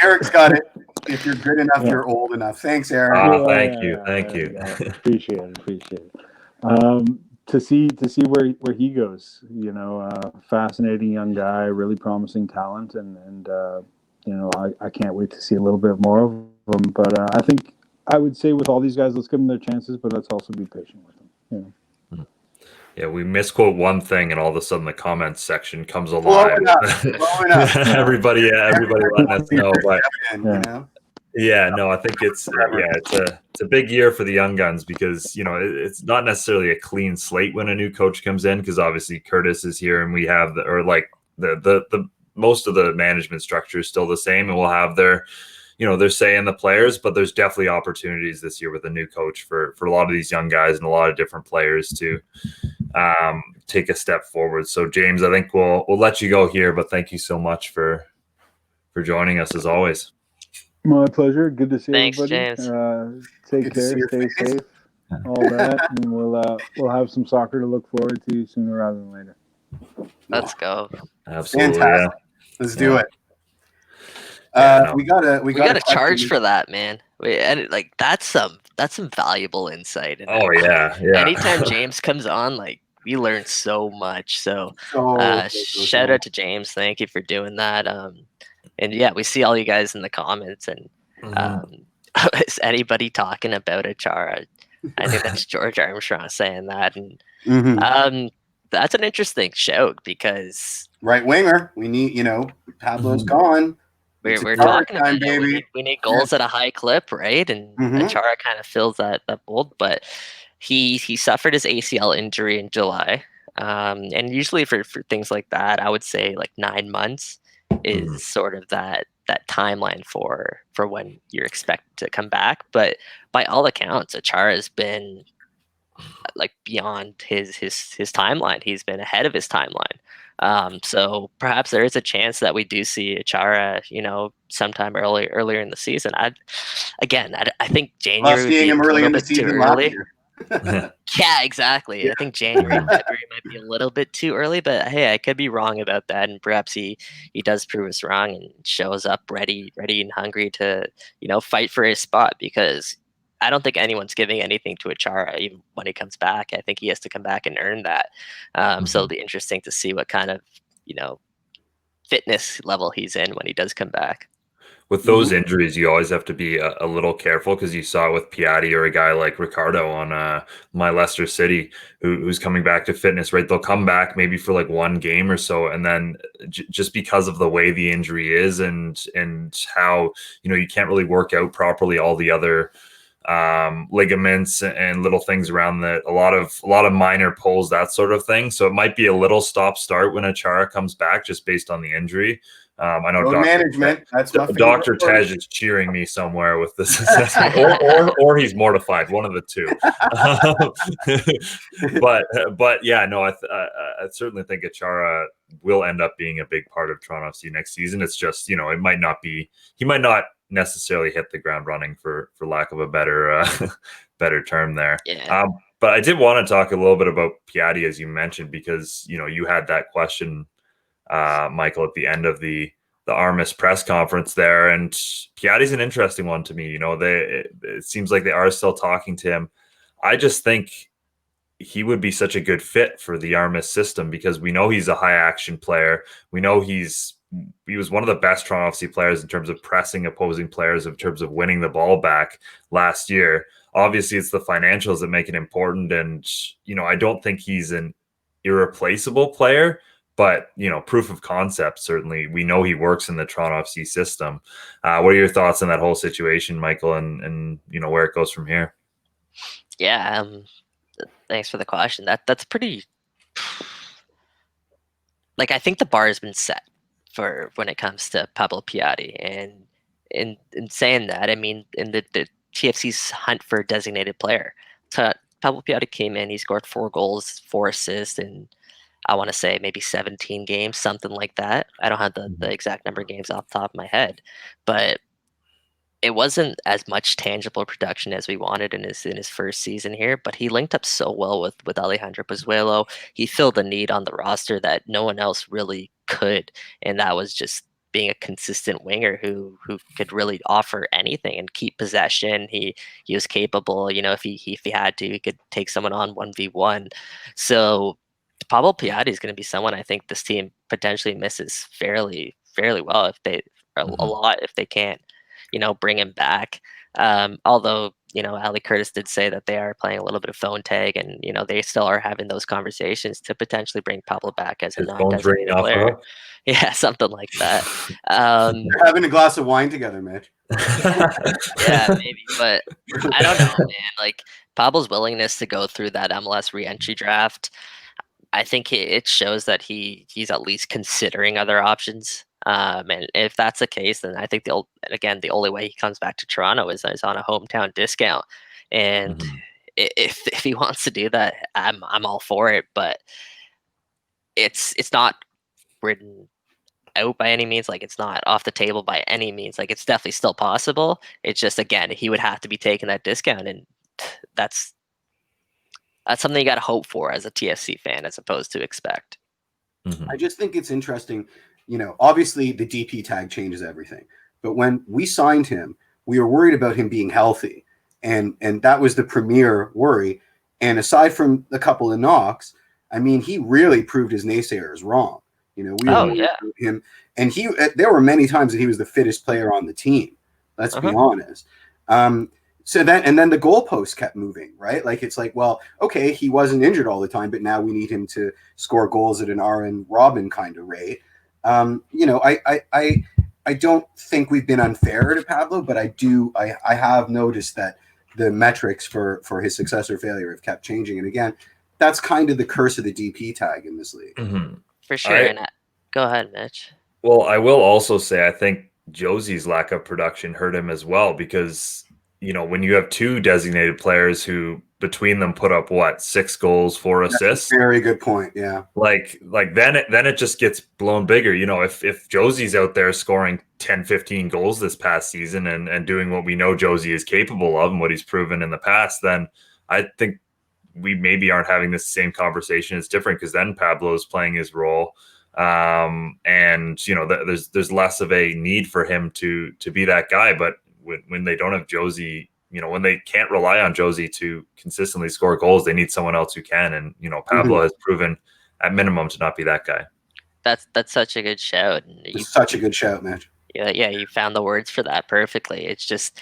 Eric's got it. If you're good enough, you're old enough. Thanks, Eric. Thank you. Appreciate it. To see where he goes, fascinating young guy, really promising talent, and I can't wait to see a little bit more of him. But I think I would say with all these guys, let's give them their chances, but let's also be patient with them. Yeah, we misquote one thing, and all of a sudden the comments section comes alive. Blowing up. everybody letting us know. But I think it's a big year for the young guns because it's not necessarily a clean slate when a new coach comes in, because obviously Curtis is here and we have the most of the management structure is still the same, and we'll have their they're saying the players, but there's definitely opportunities this year with a new coach for a lot of these young guys and a lot of different players to take a step forward. So James, I think we'll let you go here, but thank you so much for joining us as always. My pleasure. Good to see Thanks, everybody. James. Take Good to see care, your stay face. safe, all that, and we'll have some soccer to look forward to sooner rather than later. Let's go. Absolutely. Fantastic. Let's do it. We gotta charge for that, man. That's some valuable insight. And yeah. anytime James comes on, like, we learn so much. So shout out to James. Thank you for doing that. And yeah, we see all you guys in the comments. And is anybody talking about Achara? I think that's George Armstrong saying that. And that's an interesting shout because right winger. We need, Pablo's gone. We're talking about baby. We need goals at a high clip, right? And Achara kind of fills that mold, but he suffered his ACL injury in July. And usually for things like that, I would say like 9 months is sort of that timeline for when you're expected to come back. But by all accounts, Achara has been like beyond his timeline. He's been ahead of his timeline. So perhaps there is a chance that we do see Achara, sometime earlier in the season. I think January would be a little bit too early. Yeah, exactly. Yeah. I think January, February might be a little bit too early, but hey, I could be wrong about that, and perhaps he does prove us wrong and shows up ready and hungry to fight for his spot, because I don't think anyone's giving anything to Achara even when he comes back. I think he has to come back and earn that. So it'll be interesting to see what kind of fitness level he's in when he does come back. With those injuries, you always have to be a little careful, because you saw it with Piatti or a guy like Ricardo on my Leicester City, who's coming back to fitness, right? They'll come back maybe for like one game or so, and then just because of the way the injury is and how you can't really work out properly all the other ligaments and little things around that, a lot of minor pulls, that sort of thing. So it might be a little stop start when Achara comes back, just based on the injury. I know management. That's my Dr. Tej is cheering me somewhere with this assessment, or he's mortified, one of the two. But yeah, no, I certainly think Achara will end up being a big part of Toronto FC next season. It's just it might not be, he might not necessarily hit the ground running, for lack of a better term there. Yeah. But I did want to talk a little bit about Piatti, as you mentioned, because you had that question, Michael, at the end of the Armas press conference there, and Piatti's an interesting one to me. It seems like they are still talking to him. I just think he would be such a good fit for the Armas system, because we know he's a high action player. We know he was one of the best Toronto FC players in terms of pressing opposing players, in terms of winning the ball back last year. Obviously, it's the financials that make it important, and I don't think he's an irreplaceable player. But, proof of concept, certainly. We know he works in the Toronto FC system. What are your thoughts on that whole situation, Michael, and where it goes from here? Yeah, thanks for the question. That's pretty... I think the bar has been set for when it comes to Pablo Piatti. And in saying that, I mean, in the TFC's hunt for a designated player, Pablo Piatti came in, he scored 4 goals, 4 assists, and I want to say maybe 17 games, something like that. I don't have the exact number of games off the top of my head, but it wasn't as much tangible production as we wanted in his first season here. But he linked up so well with Alejandro Pozuelo. He filled the need on the roster that no one else really could, and that was just being a consistent winger who could really offer anything and keep possession. He was capable, if he had to, he could take someone on 1v1. So Pablo Piatti is going to be someone I think this team potentially misses fairly well, if they a lot, if they can't bring him back. Although Ali Curtis did say that they are playing a little bit of phone tag, and they still are having those conversations to potentially bring Pablo back as a non-designated player. Yeah, something like that. They're having a glass of wine together, Mitch. Yeah, maybe, but I don't know, man. Pablo's willingness to go through that MLS re-entry draft, I think it shows that he's at least considering other options. And if that's the case, then I think the only way he comes back to Toronto is on a hometown discount. And Mhm. if he wants to do that, I'm all for it. But it's not written out by any means. Like, it's not off the table by any means. Like, it's definitely still possible. It's just, again, he would have to be taking that discount, and that's something you got to hope for as a TFC fan, as opposed to expect. I just think it's interesting. Obviously the DP tag changes everything. But when we signed him, we were worried about him being healthy. And that was the premier worry. And aside from a couple of knocks, I mean, he really proved his naysayers wrong. We were worried about him. And there were many times that he was the fittest player on the team. Let's be honest. So then the goalposts kept moving, right? Like, it's like, well, okay, he wasn't injured all the time, but now we need him to score goals at an Aaron Robin kind of rate. I don't think we've been unfair to Pablo, but I have noticed that the metrics for his success or failure have kept changing. And again, that's kind of the curse of the DP tag in this league. For sure. Go ahead, Mitch. Well, I will also say I think Josie's lack of production hurt him as well, because when you have two designated players who between them put up 6 goals, 4 assists. That's a very good point. Yeah. Like then it just gets blown bigger. If Josie's out there scoring 10, 15 goals this past season and doing what we know Josie is capable of and what he's proven in the past, then I think we maybe aren't having this same conversation. It's different because then Pablo's playing his role. And there's less of a need for him to be that guy. But when they don't have Josie, when they can't rely on Josie to consistently score goals, they need someone else who can. And Pablo has proven at minimum to not be that guy. That's such a good shout. It's such a good shout, man. Yeah, you found the words for that perfectly. It's just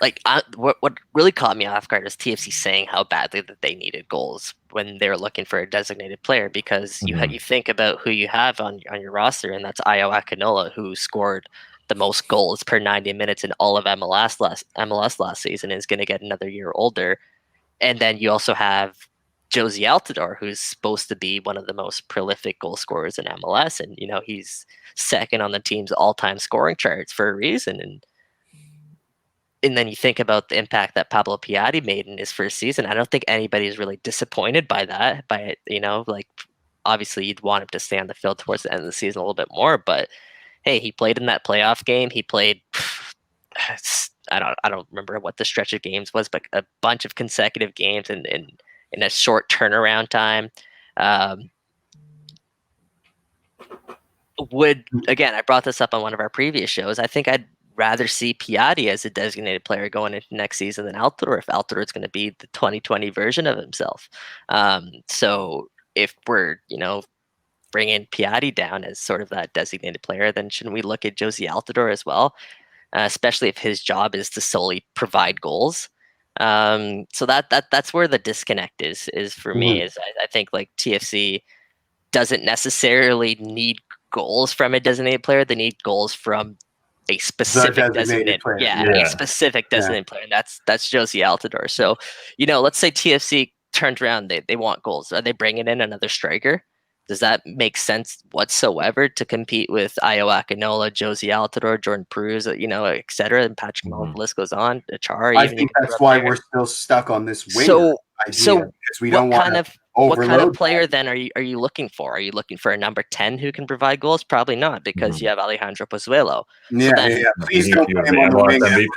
like, what really caught me off guard is TFC saying how badly that they needed goals when they were looking for a designated player, because you think about who you have on your roster, and that's Ayo Akinola, who scored the most goals per 90 minutes in all of MLS last season, and is going to get another year older. And then you also have Josie Altidore, who's supposed to be one of the most prolific goal scorers in MLS, and he's second on the team's all-time scoring charts for a reason. And then you think about the impact that Pablo Piatti made in his first season. I don't think anybody's really disappointed by that. Obviously you'd want him to stay on the field towards the end of the season a little bit more, but hey, he played in that playoff game. He played, I don't remember what the stretch of games was, but a bunch of consecutive games in a short turnaround time. I brought this up on one of our previous shows. I think I'd rather see Piatti as a designated player going into next season than Altidore, if Altidore is going to be the 2020 version of himself. So if we're, bringing Piatti down as sort of that designated player, then shouldn't we look at Josie Altidore as well? Especially if his job is to solely provide goals. So that's where the disconnect is for me. Is I think like TFC doesn't necessarily need goals from a designated player. They need goals from a specific designated player. A specific designated player. And that's Josie Altidore. So, let's say TFC turned around, they want goals. Are they bringing in another striker? Does that make sense whatsoever to compete with Ayo Akinola, Josie Altidore, Jordan Perus, et cetera, and Patrick Mahon, the list goes on. Achara, I think that's why we're still stuck on this winger idea, because we don't want to overload. What kind of player then are you looking for? Are you looking for a number 10 who can provide goals? Probably not, because you have Alejandro Pozuelo. Please don't put him on the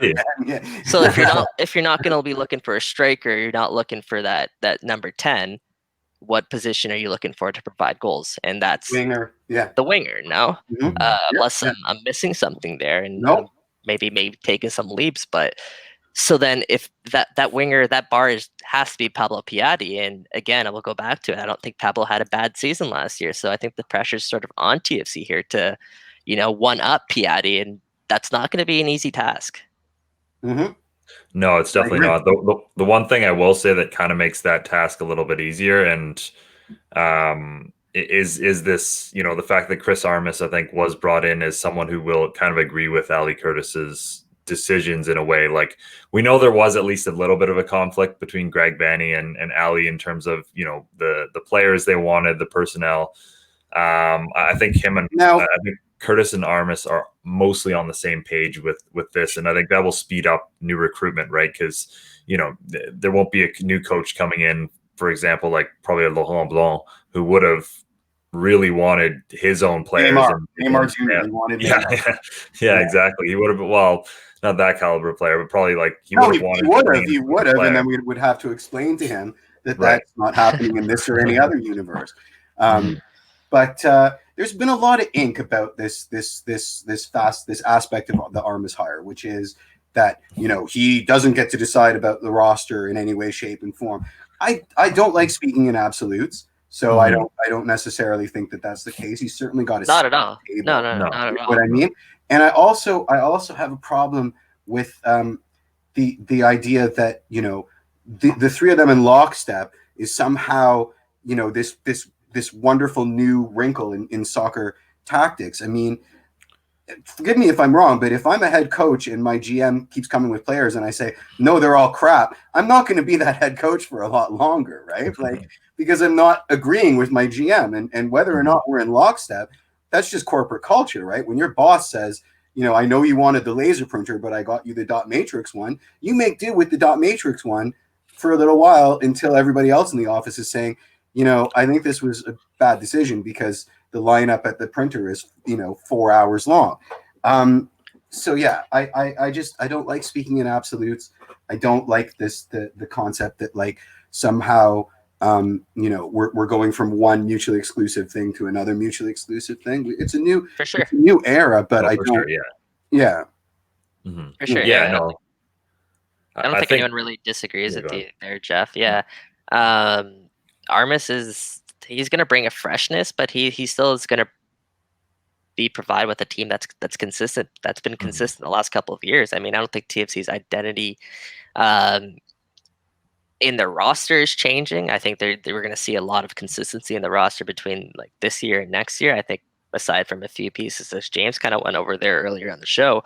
wing. So if you're not going to be looking for a striker, you're not looking for that number 10. What position are you looking for to provide goals? And that's winger. The winger. No, unless I'm missing something there, and maybe taking some leaps. But so then, if that winger, that bar has to be Pablo Piatti. And again, I will go back to it. I don't think Pablo had a bad season last year, so I think the pressure's sort of on TFC here to, one up Piatti, and that's not going to be an easy task. No, it's definitely not. The one thing I will say that kind of makes that task a little bit easier, and is this, the fact that Chris Armas, I think, was brought in as someone who will kind of agree with Ali Curtis's decisions in a way. Like, we know there was at least a little bit of a conflict between Greg Vanney and Ali in terms of, the players they wanted, the personnel. I think I think Curtis and Armas are mostly on the same page with this, and I think that will speed up new recruitment, right? Because there won't be a new coach coming in, for example, like probably a Laurent Blanc, who would have really wanted his own players. Neymar Jr. He wanted Neymar. Yeah, exactly. He would have, well, not that caliber player, but probably like he would have, and then we would have to explain to him that that's not happening in this or any other universe. But there's been a lot of ink about this aspect of the Armas hire, which is that he doesn't get to decide about the roster in any way, shape, and form. I don't like speaking in absolutes, so I don't necessarily think that that's the case. He's certainly got a not at all. No, not at all. What I mean, and I also have a problem with the idea that the three of them in lockstep is somehow this wonderful new wrinkle in soccer tactics. I mean, forgive me if I'm wrong, but if I'm a head coach and my GM keeps coming with players and I say, no, they're all crap, I'm not going to be that head coach for a lot longer, right? Like, because I'm not agreeing with my GM, and whether or not we're in lockstep, that's just corporate culture, right? When your boss says, I know you wanted the laser printer, but I got you the dot matrix one, you make do with the dot matrix one for a little while until everybody else in the office is saying, I think this was a bad decision because the lineup at the printer is, 4 hours long. So yeah, I don't like speaking in absolutes. I don't like the concept that like somehow, we're going from one mutually exclusive thing to another mutually exclusive thing. It's a new era, but I don't. Sure, yeah. Mm-hmm. For sure. Yeah. No. I don't think anyone really disagrees with you there, Jeff. Yeah. Armas he's going to bring a freshness, but he still is going to provide with a team that's consistent. That's been consistent the last couple of years. I mean, I don't think TFC's identity in the roster is changing. I think they were going to see a lot of consistency in the roster between like this year and next year. I think aside from a few pieces, as James kind of went over there earlier on the show,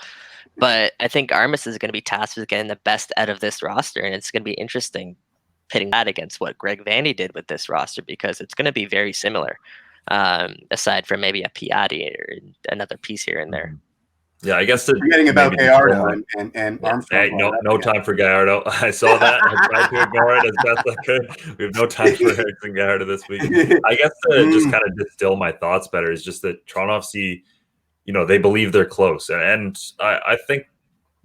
but I think Armas is going to be tasked with getting the best out of this roster, and it's going to be interesting pitting that against what Greg Vanney did with this roster, because it's going to be very similar, aside from maybe a Piatti or another piece here and there. Yeah, I guess forgetting about Gallardo and Armstrong. Hey, no time for Gallardo. I saw that. I tried to ignore it as best I could. We have no time for Erickson Gallardo this week. I guess to just kind of distill my thoughts better is just that Toronto FC, they believe they're close, and I think,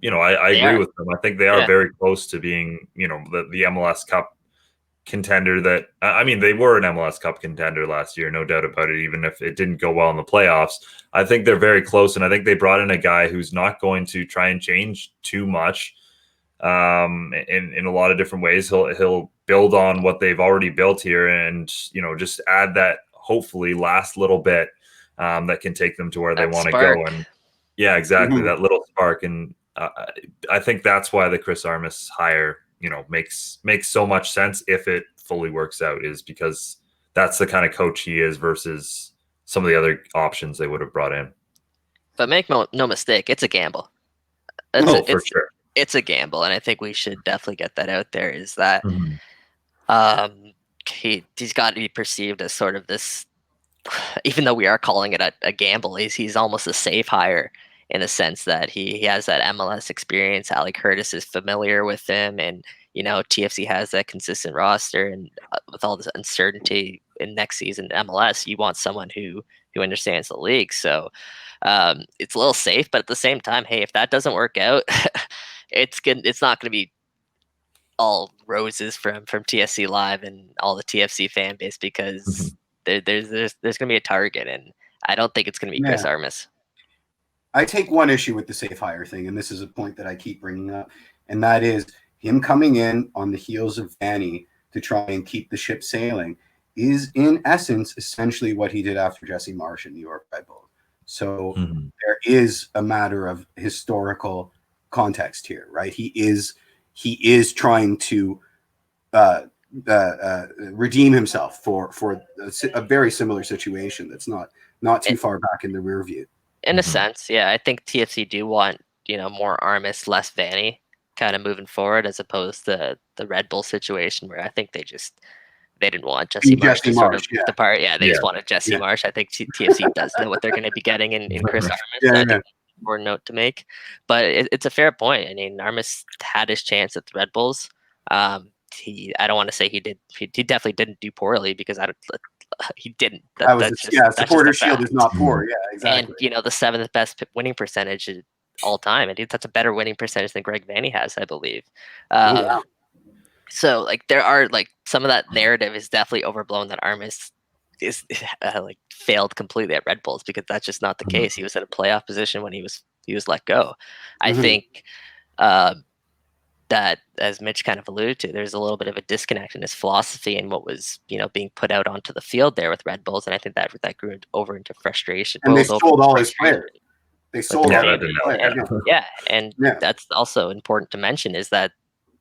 I agree with them. I think they are very close to being, the MLS Cup contender that, I mean, they were an MLS Cup contender last year, no doubt about it, even if it didn't go well in the playoffs. I think they're very close, and I think they brought in a guy who's not going to try and change too much in a lot of different ways. He'll build on what they've already built here and, just add that hopefully last little bit that can take them to where they want to go. And yeah, exactly, that little spark. And I think that's why the Chris Armas hire, makes so much sense if it fully works out, is because that's the kind of coach he is versus some of the other options they would have brought in. But make no mistake, it's a gamble. For sure. It's a gamble, and I think we should definitely get that out there, is that he's got to be perceived as sort of this, even though we are calling it a gamble, he's almost a safe hire in the sense that he has that MLS experience. Ali Curtis is familiar with him, and TFC has that consistent roster, and with all this uncertainty in next season MLS, you want someone who understands the league. So it's a little safe, but at the same time, hey, if that doesn't work out, it's not going to be all roses from TFC Live and all the TFC fan base, because there's going to be a target, and I don't think it's going to be Chris Armas. I take one issue with the safe hire thing, and this is a point that I keep bringing up, and that is him coming in on the heels of Vanney to try and keep the ship sailing is, in essence, essentially what he did after Jesse Marsh in New York Red Bulls. So there is a matter of historical context here, right? He is trying to redeem himself for a very similar situation that's not too far back in the rear view. In a sense, yeah, I think TFC do want more Armas, less Vanny kind of moving forward, as opposed to the Red Bull situation where I think they didn't want Jesse Marsh to sort of depart. Yeah, they just wanted Jesse Marsh. I think TFC does know what they're going to be getting in Chris Armas. I think that's an important note to make. But it's a fair point. I mean, Armas had his chance at the Red Bulls. I don't want to say he did. He definitely didn't do poorly, because he didn't. Supporter Shield is not poor. Yeah, exactly. And the 7th best winning percentage all time. I think that's a better winning percentage than Greg Vanny has, I believe. So there are some of that narrative is definitely overblown that Armas is failed completely at Red Bulls, because that's just not the case. He was in a playoff position when he was let go. I think that, as Mitch kind of alluded to, there's a little bit of a disconnect in his philosophy and what was being put out onto the field there with Red Bulls, and I think that grew over into frustration. And they sold all his players. They sold all his players. Yeah, and that's also important to mention, is that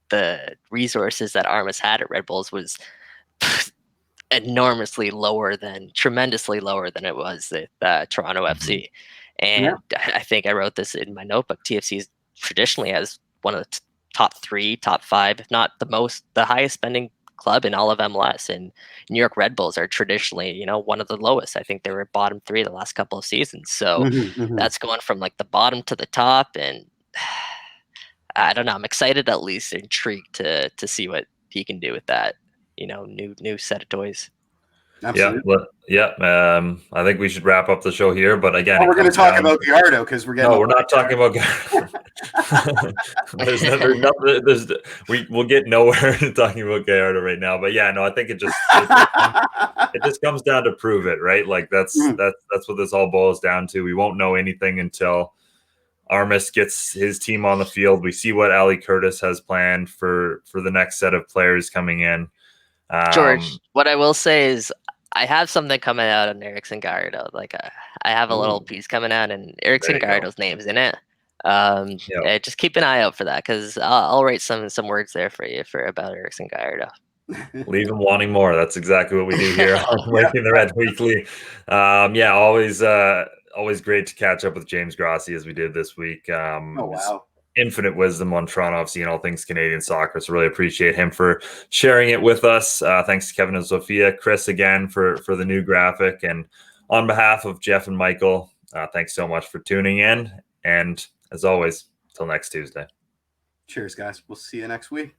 the resources that Armas had at Red Bulls was tremendously lower than it was at Toronto FC. And I think I wrote this in my notebook. TFC is traditionally as one of the top 3, top 5, if not the highest spending club in all of MLS. And New York Red Bulls are traditionally, one of the lowest. I think they were bottom 3 the last couple of seasons. So that's going from the bottom to the top, and I don't know. I'm excited, at least intrigued to see what he can do with that, new set of toys. Absolutely. I think we should wrap up the show here. But again, we're going to talk about Gallardo, because we're getting. No, we're not talking about Gallardo. We'll get nowhere talking about Gallardo right now. But I think it just comes down to prove it, right? That's what this all boils down to. We won't know anything until Armas gets his team on the field. We see what Ali Curtis has planned for the next set of players coming in. George, what I will say is, I have something coming out on Erickson Gallardo. I have a little piece coming out, and Erickson Gallardo's name's in it. Just keep an eye out for that, because I'll write some words there for you about Erickson Gallardo. Leave him wanting more. That's exactly what we do here on Waking the Red Weekly. Always great to catch up with James Grossi, as we did this week. Infinite wisdom on Toronto FC and all things Canadian soccer. So really appreciate him for sharing it with us. Thanks to Kevin and Sophia, Chris again for the new graphic. And on behalf of Jeff and Michael, thanks so much for tuning in. And as always, till next Tuesday. Cheers, guys. We'll see you next week.